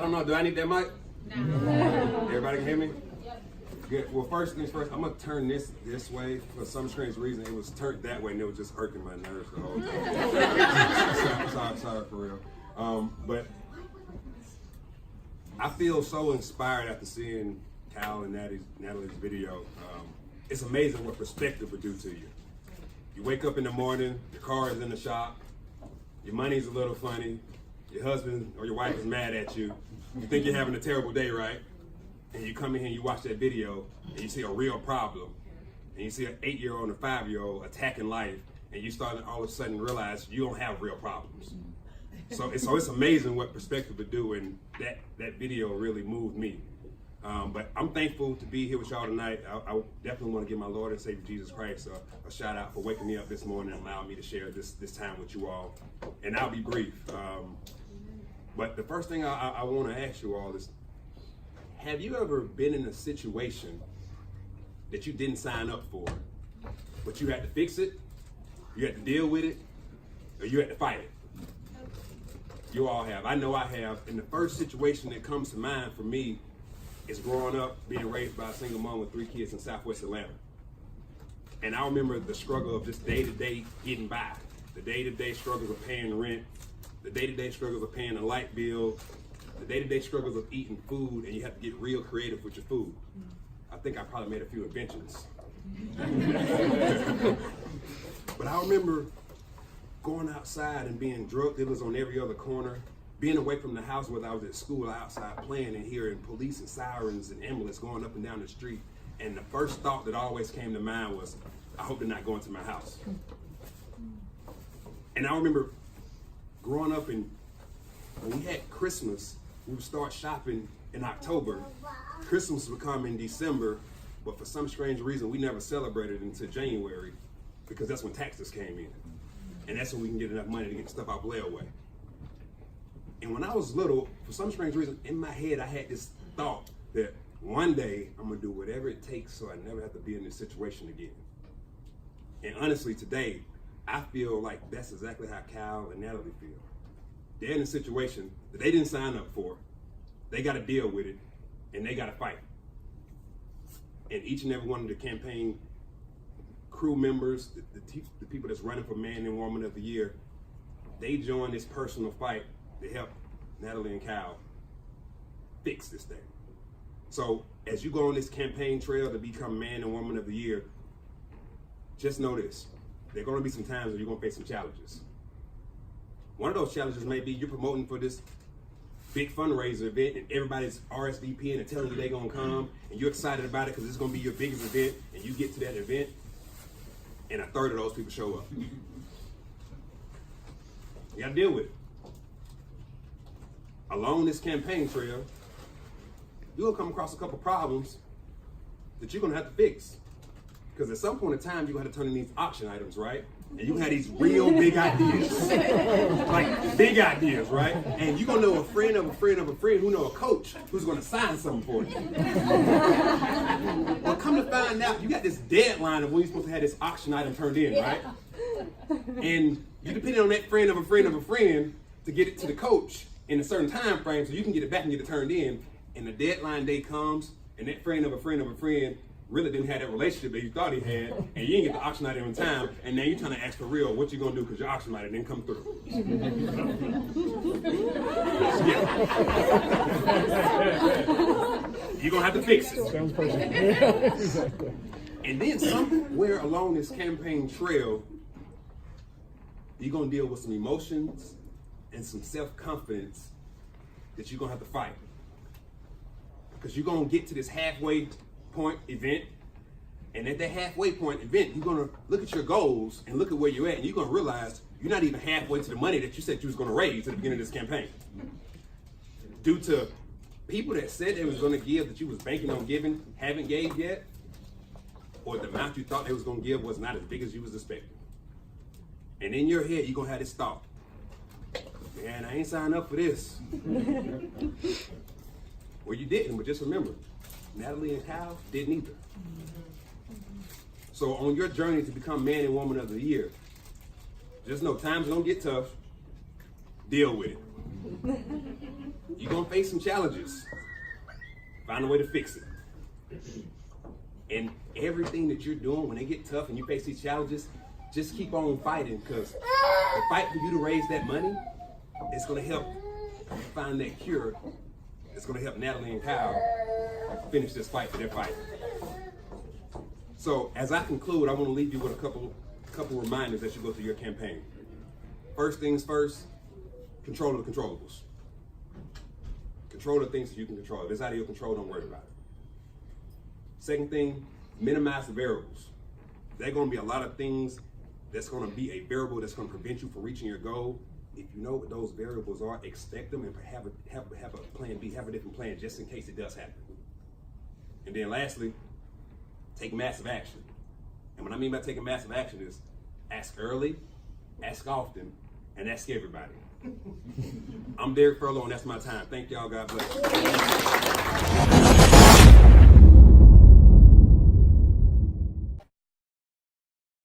don't know, do I need that mic? No. Everybody can hear me? Yep. Good. Well, first things first, I'm gonna turn this way. For some strange reason, it was turned that way and it was just irking my nerves the whole time. sorry for real. But I feel so inspired after seeing Cal and Natalie's video. It's amazing what perspective would do to you. You wake up in the morning, your car is in the shop, your money's a little funny, your husband or your wife is mad at you, you think you're having a terrible day, right? And you come in here and you watch that video and you see a real problem, and you see an 8-year-old and a 5-year-old attacking life, and you start to all of a sudden realize you don't have real problems. So it's amazing what perspective would do, and that video really moved me. But I'm thankful to be here with y'all tonight. I definitely want to give my Lord and Savior Jesus Christ a shout out for waking me up this morning and allowing me to share this time with you all. And I'll be brief. But the first thing I want to ask you all is, have you ever been in a situation that you didn't sign up for, but you had to fix it, you had to deal with it, or you had to fight it? You all have. I know I have. And the first situation that comes to mind for me is growing up, being raised by a single mom with 3 kids in Southwest Atlanta. And I remember the struggle of just day-to-day getting by, the day-to-day struggles of paying rent, the day-to-day struggles of paying a light bill, the day-to-day struggles of eating food, and you have to get real creative with your food. I think I probably made a few inventions. But I remember going outside and being drug dealers on every other corner, being away from the house, whether I was at school or outside playing, and hearing police and sirens and ambulance going up and down the street. And the first thought that always came to mind was, I hope they're not going to my house. And I remember growing up, and when we had Christmas, we would start shopping in October. Christmas would come in December, but for some strange reason, we never celebrated until January, because that's when taxes came in. And that's when we can get enough money to get stuff out layaway. And when I was little, for some strange reason, in my head, I had this thought that one day I'm gonna do whatever it takes so I never have to be in this situation again. And honestly, today, I feel like that's exactly how Cal and Natalie feel. They're in a situation that they didn't sign up for. They gotta deal with it, and they gotta fight. And each and every one of the campaign crew members, the people that's running for Man and Woman of the Year, they join this personal fight to help Natalie and Cal fix this thing. So as you go on this campaign trail to become Man and Woman of the Year, just know this: there are going to be some times where you're going to face some challenges. One of those challenges may be you're promoting for this big fundraiser event and everybody's RSVPing and telling you they're going to come, and you're excited about it because it's going to be your biggest event, and you get to that event and a third of those people show up. You got to deal with it. Along this campaign trail, you're gonna come across a couple problems that you're gonna have to fix. Because at some point in time, you're gonna have to turn in these auction items, right? And you have these real big ideas. Like big ideas, right? And you're gonna know a friend of a friend of a friend who know a coach who's gonna sign something for you. But come to find out, you got this deadline of when you're supposed to have this auction item turned in, right? And you depend on that friend of a friend of a friend to get it to the coach in a certain time frame so you can get it back and get it turned in. And the deadline day comes, and that friend of a friend of a friend really didn't have that relationship that you thought he had, and you didn't get the auction item in time, and now you're trying to ask for real what you gonna do because your auction item didn't come through. You're gonna have to fix it. Sounds perfect. Exactly. And then somewhere along this campaign trail, you're gonna deal with some emotions and some self-confidence that you're gonna have to fight. Because you're gonna get to this halfway point event, and at that halfway point event, you're gonna look at your goals and look at where you're at, and you're gonna realize you're not even halfway to the money that you said you was gonna raise at the beginning of this campaign. Due to people that said they was gonna give that you was banking on giving, haven't gave yet, or the amount you thought they was gonna give was not as big as you was expecting. And in your head, you're gonna have this thought, man, I ain't signed up for this. Well, you didn't, but just remember, Natalie and Kyle didn't either. So on your journey to become Man and Woman of the Year, just know times are gonna get tough, deal with it. You're gonna face some challenges. Find a way to fix it. And everything that you're doing when they get tough and you face these challenges, just keep on fighting, because the fight for you to raise that money is gonna help find that cure. It's gonna help Natalie and Kyle finish this fight for their fight. So as I conclude, I wanna leave you with a couple reminders as you go through your campaign. First things first, control the controllables. Control the things that you can control. If it's out of your control, don't worry about it. Second thing, minimize the variables. There are going to be a lot of things that's going to be a variable that's going to prevent you from reaching your goal. If you know what those variables are, expect them and have a plan B, have a different plan just in case it does happen. And then lastly, take massive action. And what I mean by taking massive action is ask early, ask often, and ask everybody. I'm Derek Furlow, and that's my time. Thank y'all. God bless.